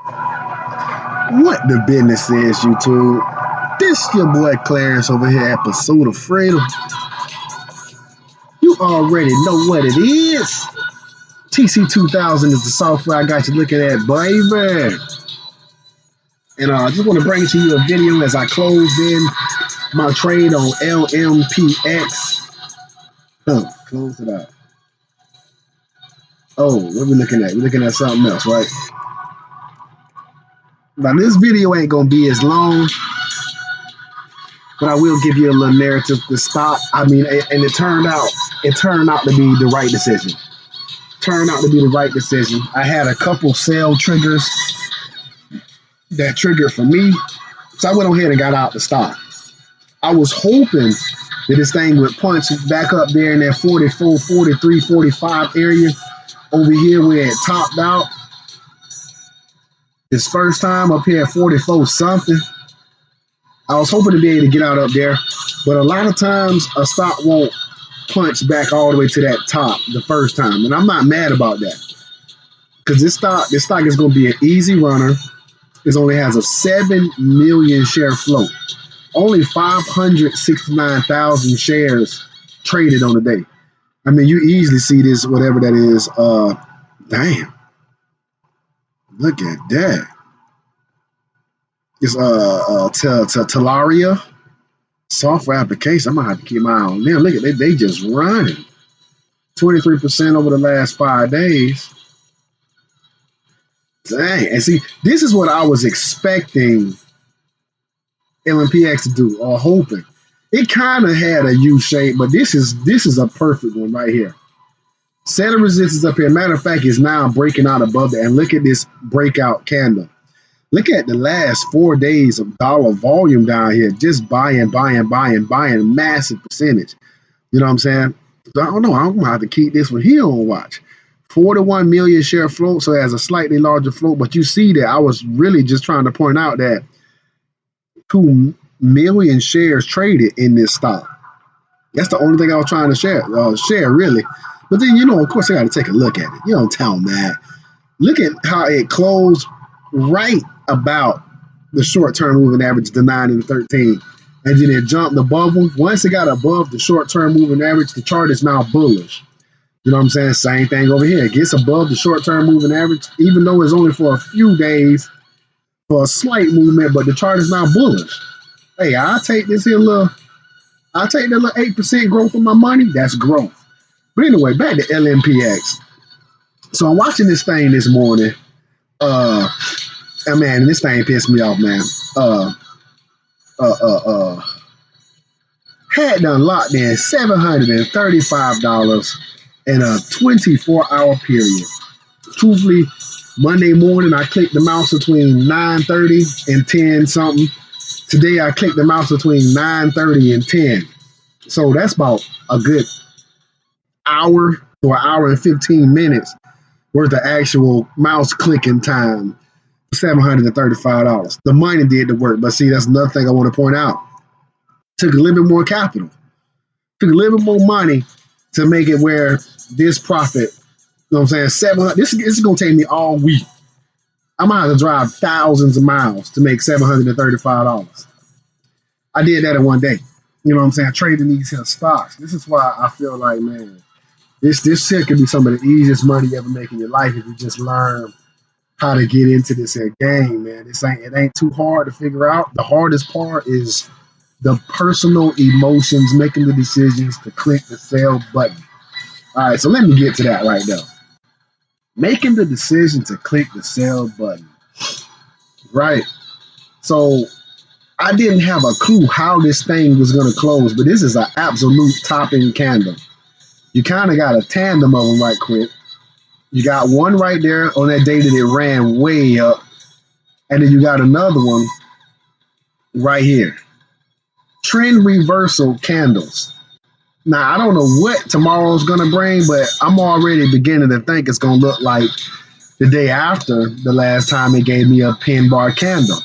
What the business is, YouTube? This your boy Clarence over here at Pursuit of Freedom. You already know what it is. TC2000 is the software I got you looking at, baby. And I just want to bring to you a video as I closed in my trade on LMPX. Close it out. Oh, what are we looking at? We're looking at something else, right? Now, this video ain't going to be as long, but I will give you a little narrative to stop. I mean, and it turned out to be the right decision. I had a couple sell triggers that triggered for me, so I went on ahead and got out the stock. I was hoping that this thing would punch back up there in that 44, 43, 45 area over here where it topped out. This first time up here at 44 something. I was hoping to be able to get out up there, but a lot of times a stock won't punch back all the way to that top the first time, and I'm not mad about that because this stock is going to be an easy runner. It only has a 7 million share float, only 569,000 shares traded on the day. I mean, you easily see this, whatever that is. Damn, look at that. It's Talaria software application. I'm gonna have to keep my eye on them. Look at they just running 23% over the last 5 days. Dang, and see, this is what I was expecting LMPX to do, or hoping. It kind of had a U shape, but this is a perfect one right here. Set of resistance up here. Matter of fact, it's now breaking out above it. And look at this breakout candle. Look at the last 4 days of dollar volume down here. Just buying, massive percentage. You know what I'm saying? So I don't know. I'm going to have to keep this one here on watch. 41 million share float, so it has a slightly larger float. But you see that I was really just trying to point out that 2 million shares traded in this stock. That's the only thing I was trying to share really. But then, you know, of course, I got to take a look at it. You don't tell me that. Look at how it closed right about the short-term moving average, the 9 and the 13. And then it jumped above them. Once it got above the short-term moving average, the chart is now bullish. You know what I'm saying? Same thing over here. It gets above the short-term moving average, even though it's only for a few days, for a slight movement, but the chart is now bullish. Hey, I'll take that little 8% growth on my money. That's growth. But anyway, back to LMPX. So I'm watching this thing this morning. Man, this thing pissed me off, man. Had done locked in $735 in a 24-hour period. Truthfully, Monday morning I clicked the mouse between 9:30 and 10 something. Today I clicked the mouse between 9:30 and 10. So that's about a good hour to an hour and 15 minutes worth of actual mouse clicking time. $735. The money did the work, but see, that's another thing I want to point out. Took a little bit more capital. Took a little bit more money to make it where this profit, you know what I'm saying, 700. This is going to take me all week. I'm going to have to drive thousands of miles to make $735. I did that in one day. You know what I'm saying? Trading these here stocks. This is why I feel like, man, this shit could be some of the easiest money you ever make in your life if you just learn how to get into this here game, man. It ain't too hard to figure out. The hardest part is the personal emotions, making the decisions to click the sell button. All right, so let me get to that right now. Making the decision to click the sell button. Right. So I didn't have a clue how this thing was going to close, but this is an absolute topping candle. You kind of got a tandem of them right quick. You got one right there on that day that it ran way up. And then you got another one right here. Trend reversal candles. Now, I don't know what tomorrow's going to bring, but I'm already beginning to think it's going to look like the day after the last time it gave me a pin bar candle.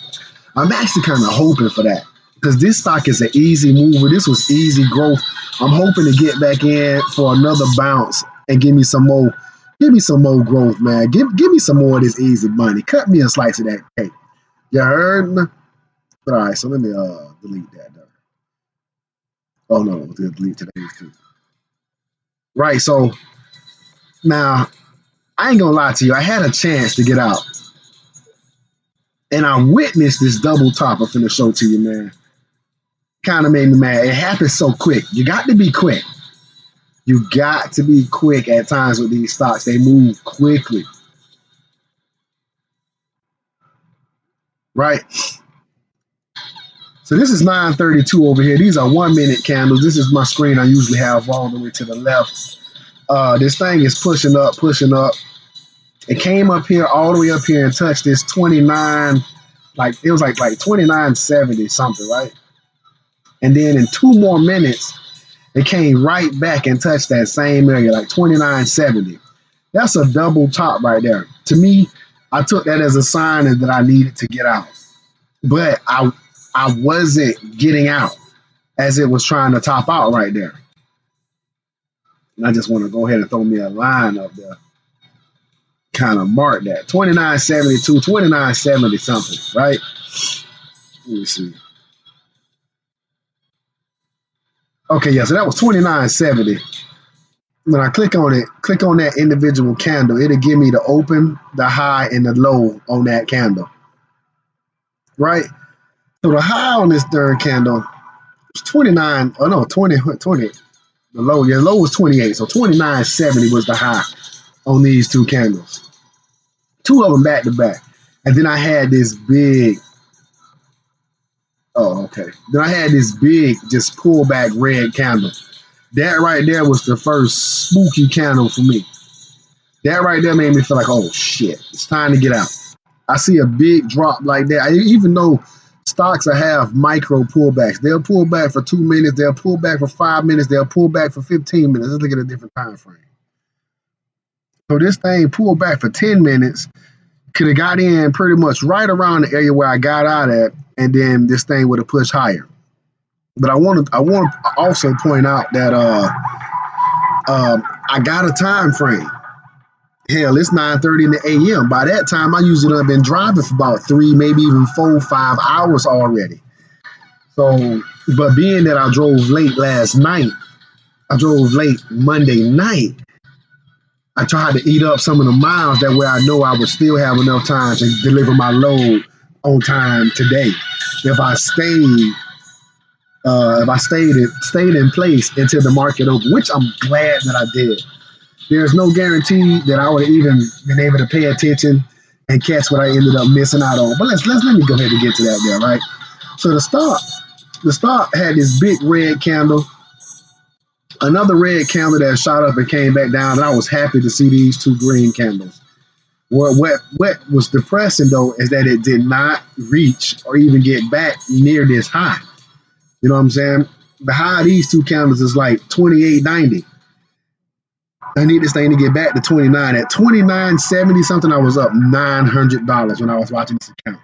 I'm actually kind of hoping for that because this stock is an easy mover. This was easy growth. I'm hoping to get back in for another bounce and give me some more Give me some more growth, man. Give me some more of this easy money. Cut me a slice of that cake. You heard me? But all right, so let me delete that. Oh no, we'll delete today's too. Right, so now I ain't gonna lie to you. I had a chance to get out, and I witnessed this double top. I'm finna show to you, man. Kind of made me mad. It happened so quick. You got to be quick. You got to be quick at times with these stocks. They move quickly. Right? So this is 932 over here. These are 1 minute candles. This is my screen I usually have all the way to the left. This thing is pushing up, pushing up. It came up here, all the way up here and touched this 29, like it was like 2970 something, right? And then in 2 more minutes, it came right back and touched that same area, like 2970. That's a double top right there. To me, I took that as a sign that I needed to get out. But I wasn't getting out as it was trying to top out right there. And I just want to go ahead and throw me a line up there. Kind of mark that. 2972, 2970 something, right? Let me see. Okay, yeah, so that was 2970. When I click on it, click on that individual candle, it'll give me the open, the high, and the low on that candle. Right? So the high on this third candle was 29, oh no, 20. The low was 28. So 2970 was the high on these 2 candles. 2 of them back to back. And then I had this big, then I had this big, just pullback red candle. That right there was the first spooky candle for me. That right there made me feel like, oh shit, it's time to get out. I see a big drop like that. Even though stocks have micro pullbacks, they'll pull back for 2 minutes, they'll pull back for 5 minutes, they'll pull back for 15 minutes. Let's look at a different time frame. So this thing pulled back for 10 minutes, could have got in pretty much right around the area where I got out at, and then this thing would have pushed higher. But I want to also point out that I got a time frame. Hell, it's 9:30 in the a.m. By that time, I usually have been driving for about 3, maybe even 4, 5 hours already. So, but being that I drove late last night, I drove late Monday night, I tried to eat up some of the miles that way I know I would still have enough time to deliver my load on time today. If I stayed in place until the market opened, which I'm glad that I did. There's no guarantee that I would have even been able to pay attention and catch what I ended up missing out on. But let me go ahead and get to that there, right? So the stock had this big red candle, another red candle that shot up and came back down, and I was happy to see these 2 green candles. What was depressing though is that it did not reach or even get back near this high. You know what I'm saying? The high of these 2 candles is like 28.90. I need this thing to get back to 29. At 29.70 something, I was up $900 when I was watching this account.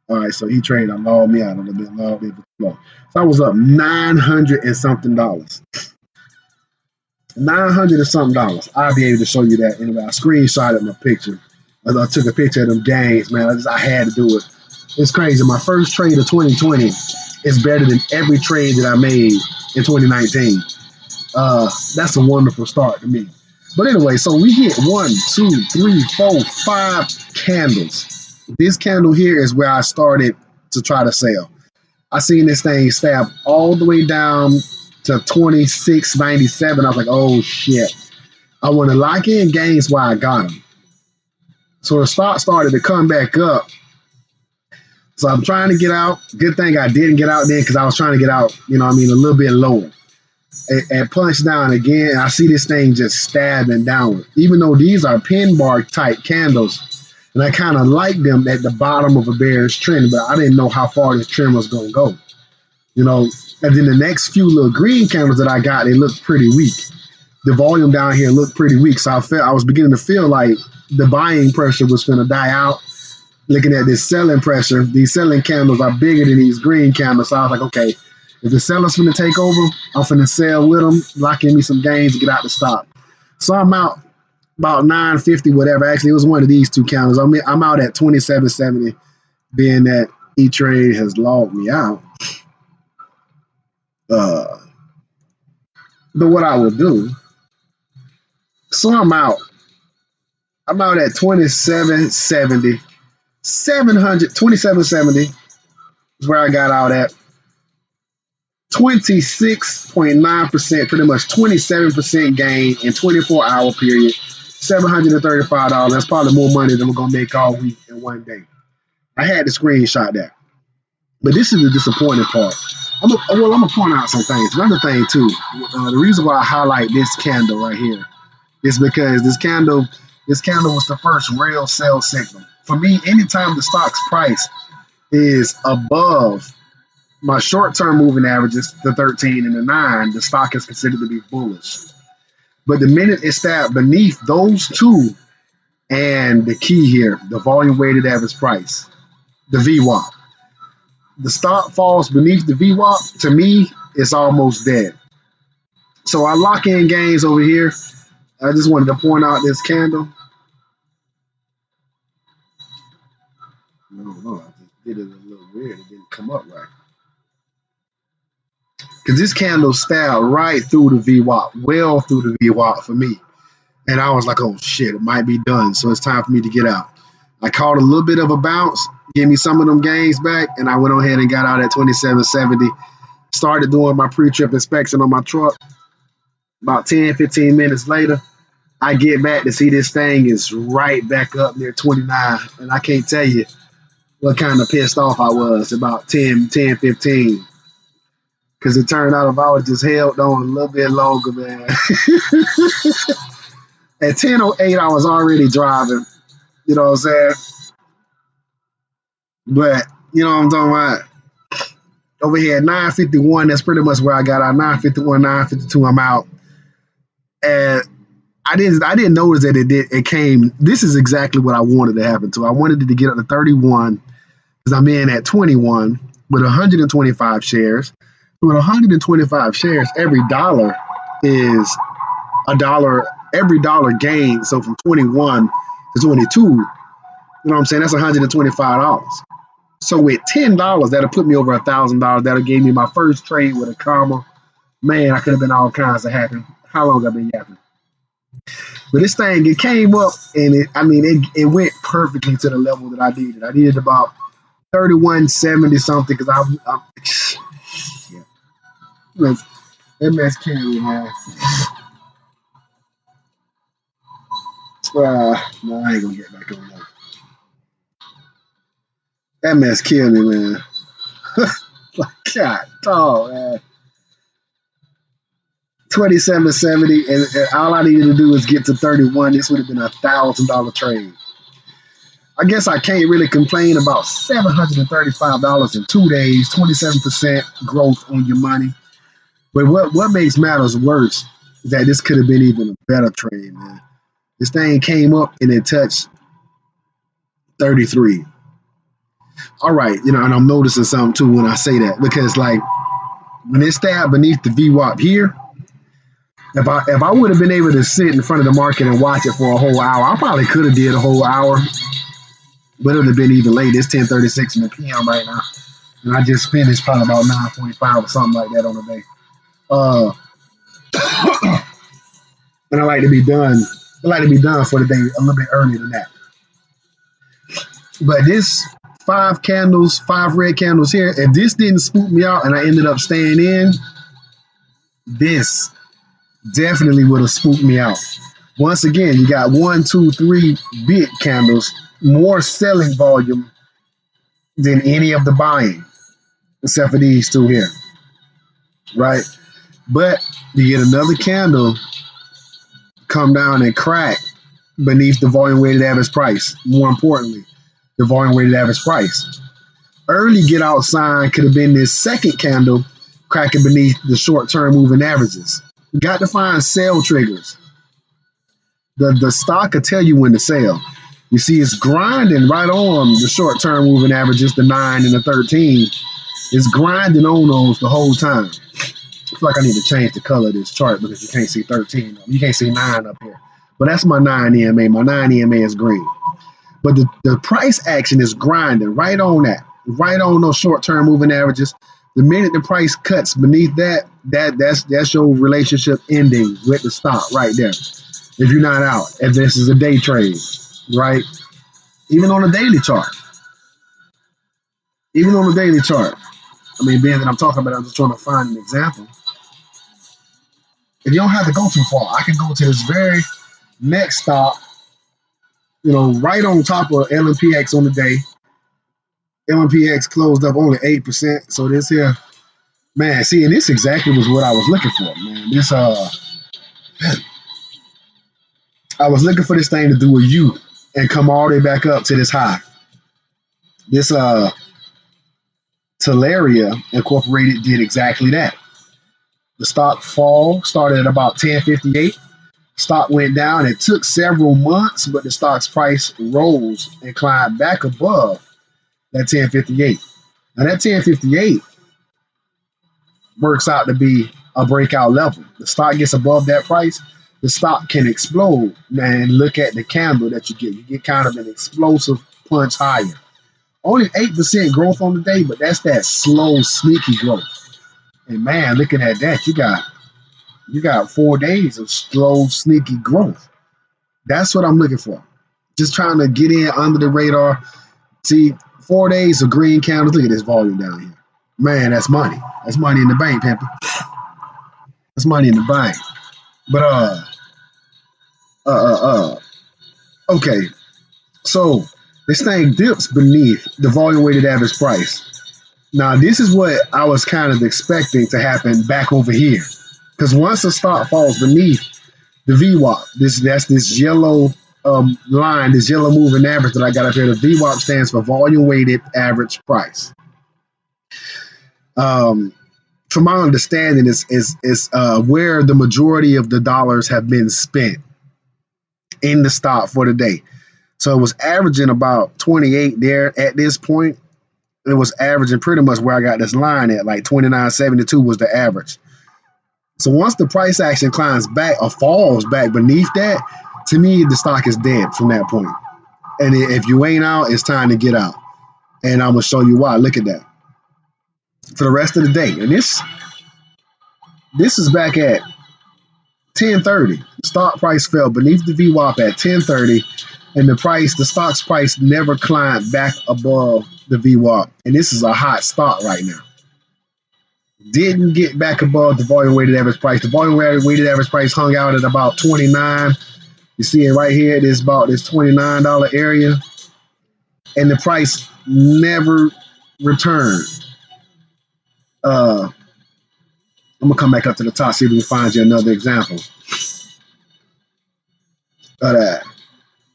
All right, so he traded. I logged me out a little bit. So I was up $900 and something. $900 and something. I'll be able to show you that anyway. I screenshotted my picture. I took a picture of them gains, man. I had to do it. It's crazy. My first trade of 2020 is better than every trade that I made in 2019. That's a wonderful start to me. But anyway, so we hit 1, 2, 3, 4, 5 candles. This candle here is where I started to try to sell. I seen this thing stab all the way down to 26.97. I was like, oh shit. I want to lock in gains while I got them. So the stock started to come back up. So I'm trying to get out. Good thing I didn't get out then because I was trying to get out, a little bit lower. And punch down again. I see this thing just stabbing downward. Even though these are pin bar type candles, and I kind of like them at the bottom of a bearish trend, but I didn't know how far this trend was going to go. And then the next few little green candles that I got, they looked pretty weak. The volume down here looked pretty weak, so I was beginning to feel like the buying pressure was going to die out. Looking at this selling pressure, these selling candles are bigger than these green candles, so I was like, okay, if the seller's going to take over, I'm going to sell with them, lock in me some gains, and get out the stock. So I'm out. about 950, whatever. Actually, it was one of these two candles. I'm out at 2770, being that E-Trade has logged me out. But what I will do, so I'm out. I'm out at 2770. 2770 is where I got out at. 26.9%, pretty much 27% gain in 24-hour period. $735. That's probably more money than we're gonna make all week in one day. I had to screenshot that. But this is the disappointing part. I'm gonna point out some things. Another thing too, the reason why I highlight this candle right here is because this candle was the first real sell signal. For me, anytime the stock's price is above my short-term moving averages, the 13 and the 9, the stock is considered to be bullish. But the minute it stabbed beneath those two, and the key here, the volume weighted average price, the VWAP, the stock falls beneath the VWAP, to me, it's almost dead. So I lock in gains over here. I just wanted to point out this candle. No, I just did it a little weird. It didn't come up right. Because this candle stabbed right through the VWAP, well through the VWAP for me. And I was like, oh shit, it might be done. So it's time for me to get out. I caught a little bit of a bounce, gave me some of them gains back, and I went on ahead and got out at 2770. Started doing my pre-trip inspection on my truck. About 10, 15 minutes later, I get back to see this thing is right back up near 29. And I can't tell you what kind of pissed off I was about 10, 15. Because it turned out if I was just held on a little bit longer, man. At 10:08, I was already driving. You know what I'm saying? But, you know what I'm talking about? Over here at 9:51, that's pretty much where I got out. 9:51, 9:52, I'm out. And I didn't notice that it came. This is exactly what I wanted to happen to. I wanted it to get up to 31 because I'm in at 21 with 125 shares. With 125 shares, every dollar is a dollar. Every dollar gain. So from 21 to 22, you know what I'm saying? That's $125. So with $10, that'll put me over $1,000. That'll give me my first trade with a comma. Man, I could have been all kinds of happy. How long have I been yapping? But this thing, it came up and it went perfectly to the level that I needed. I needed about 31.70 something because I'm yeah. That mess killed me, man. No, I ain't gonna get back on that. That mess killed me, man. God, dog, man. 27.70, and all I needed to do was get to 31. This would have been $1,000 trade. I guess I can't really complain about $735 in 2 days, 27% growth on your money. But what makes matters worse is that this could have been even a better trade, man. This thing came up and it touched 33. All right, and I'm noticing something too when I say that, because like when it stabbed beneath the VWAP here, if I would have been able to sit in front of the market and watch it for a whole hour, I probably could have did a whole hour, but it would have been even late. It's 10:36 in the PM right now, and I just finished probably about 9:45 or something like that on the day. And I like to be done. I like to be done for the day a little bit earlier than that. But this 5 red candles here, if this didn't spook me out and I ended up staying in, this definitely would have spooked me out. Once again, you got 1, 2, 3 big candles, more selling volume than any of the buying, except for these two here, right? But you get another candle come down and crack beneath the volume weighted average price. More importantly, the volume weighted average price. Early get out sign could have been this second candle cracking beneath the short-term moving averages. You got to find sell triggers. The stock will tell you when to sell. You see, it's grinding right on the short-term moving averages, the 9 and the 13. It's grinding on those the whole time. I feel like I need to change the color of this chart because you can't see 13. You can't see 9 up here. But that's my 9 EMA. My 9 EMA is green. But the price action is grinding right on that, right on those short-term moving averages. The minute the price cuts beneath that's your relationship ending with the stock right there. If you're not out, if this is a day trade, right? Even on a daily chart. Even on the daily chart. I mean, being that I'm talking about it, I'm just trying to find an example. If you don't have to go too far, I can go to this very next stock, right on top of LMPX on the day. LMPX closed up only 8%. So this here, man, see, and this exactly was what I was looking for, man. I was looking for this thing to do a U and come all the way back up to this high. This Talaria Incorporated did exactly that. The stock fall started at about 1058. Stock went down. It took several months, but the stock's price rose and climbed back above that 1058. Now that 1058 works out to be a breakout level. The stock gets above that price, the stock can explode. Man, look at the candle that you get. You get kind of an explosive punch higher. Only 8% growth on the day, but that's that slow, sneaky growth. And man, looking at that, you got 4 days of slow, sneaky growth. That's what I'm looking for. Just trying to get in under the radar. See, 4 days of green candles. Look at this volume down here. Man, that's money. That's money in the bank, pimpin'. That's money in the bank. But okay. So this thing dips beneath the volume weighted average price. Now, this is what I was kind of expecting to happen back over here. Because once the stock falls beneath the VWAP, that's this yellow line, this yellow moving average that I got up here. The VWAP stands for volume weighted average price. From my understanding, is where the majority of the dollars have been spent in the stock for the day. So it was averaging about 28 there at this point. It was averaging pretty much where I got this line at, like 29.72 was the average. So once the price action climbs back or falls back beneath that, to me, the stock is dead from that point. And if you ain't out, it's time to get out. And I'm going to show you why. Look at that. For the rest of the day. And this is back at 10:30. The stock price fell beneath the VWAP at 10:30. And the stock's price never climbed back above the VWAP. And this is a hot stock right now. Didn't get back above the volume weighted average price. The volume weighted average price hung out at about 29. You see it right here. It is about this $29 area. And the price never returned. I'm going to come back up to the top, see if we can find you another example of that.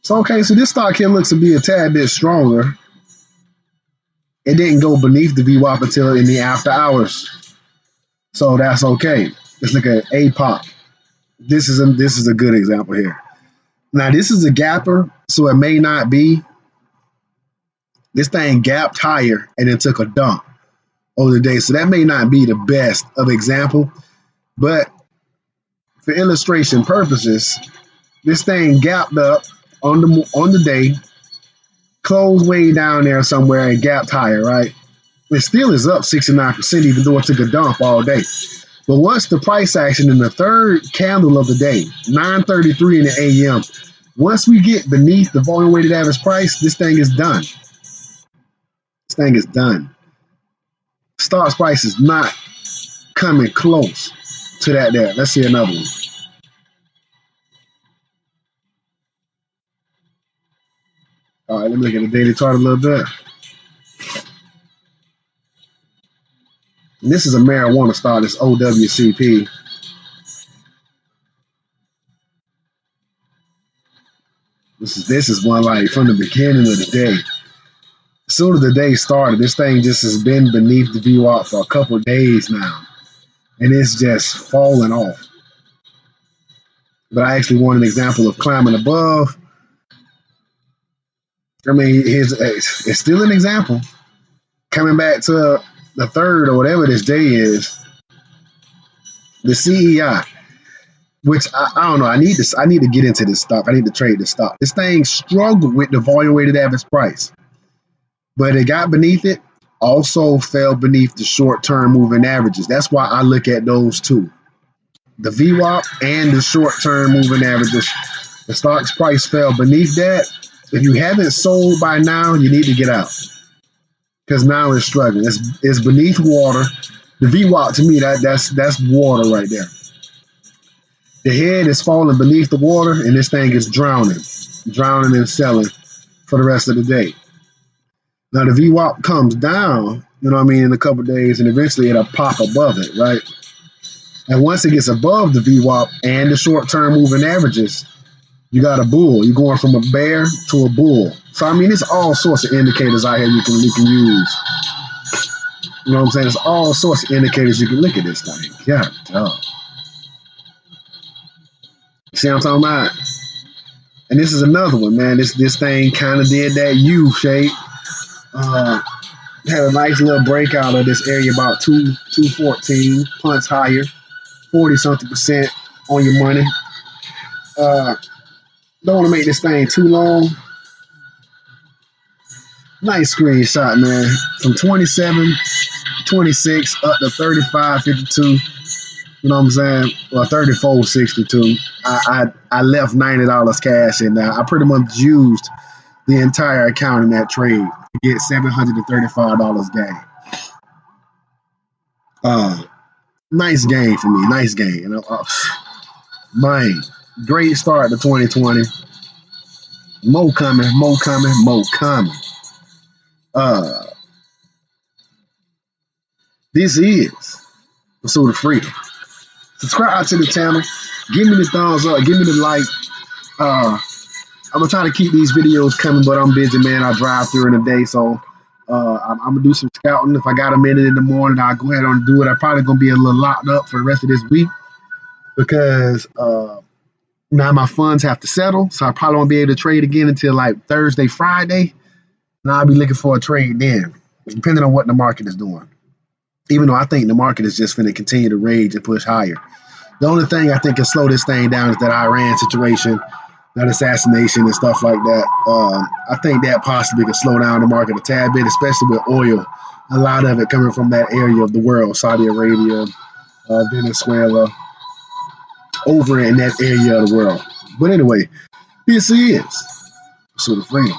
So, okay, so this stock here looks to be a tad bit stronger. It didn't go beneath the VWAP until in the after hours. So that's okay. Let's look at APOP. This is a good example here. Now, this is a gapper, so it may not be. This thing gapped higher and then took a dump over the day. So that may not be the best of example. But for illustration purposes, this thing gapped up on the day, closed way down there somewhere and gapped higher, right? It still is up 69%, even though it took a dump all day. But once the price action in the third candle of the day, 9:33 in the AM, once we get beneath the volume weighted average price, this thing is done. This thing is done. Stock's price is not coming close to that there. Let's see another one. All right, let me look at the daily chart a little bit. And this is a marijuana stock, this OWCP. This is one like from the beginning of the day. As soon as the day started, this thing just has been beneath the VWAP for a couple of days now. And it's just falling off. But I actually want an example of climbing above. I mean, it's still an example. Coming back to the third or whatever this day is, the CEI. which I don't know. I need to get into this stock. I need to trade this stock. This thing struggled with the volume weighted average price, but it got beneath it. Also fell beneath the short term moving averages. That's why I look at those two, the VWAP and the short term moving averages. The stock's price fell beneath that. If you haven't sold by now, you need to get out because now it's struggling. It's beneath water. The VWAP to me that's water right there. The head is falling beneath the water, and this thing is drowning and selling for the rest of the day. Now the VWAP comes down, you know what I mean, in a couple of days, and eventually it'll pop above it, right? And once it gets above the VWAP and the short-term moving averages, you got a bull. You're going from a bear to a bull. So I mean, it's all sorts of indicators out here you can use. You know what I'm saying? It's all sorts of indicators you can look at this thing. God, dog. See what I'm talking about? And this is another one, man. This thing kind of did that U shape. Had a nice little breakout of this area about 214, punts higher, 40-something% on your money. Don't want to make this thing too long. Nice screenshot, man. From 27.26 up to 35.52. You know what I'm saying? Well, 34.62. I left $90 cash in there. I pretty much used the entire account in that trade to get $735 gain. Nice gain for me. Nice gain. Man, great start to 2020. More coming. This is Pursuit of Freedom. Subscribe to the channel. Give me the thumbs up. Give me the like. I'm gonna try to keep these videos coming, but I'm busy, man. I drive through in the day, so I'm gonna do some scouting. If I got a minute in the morning, I'll go ahead and do it. I'm probably gonna be a little locked up for the rest of this week because now my funds have to settle, so I probably won't be able to trade again until like Thursday, Friday. And I'll be looking for a trade then, depending on what the market is doing. Even though I think the market is just going to continue to rage and push higher. The only thing I think can slow this thing down is that Iran situation, that assassination and stuff like that. I think that possibly could slow down the market a tad bit, especially with oil. A lot of it coming from that area of the world, Saudi Arabia, Venezuela, over in that area of the world. But anyway, this is Pursuit of Freedom.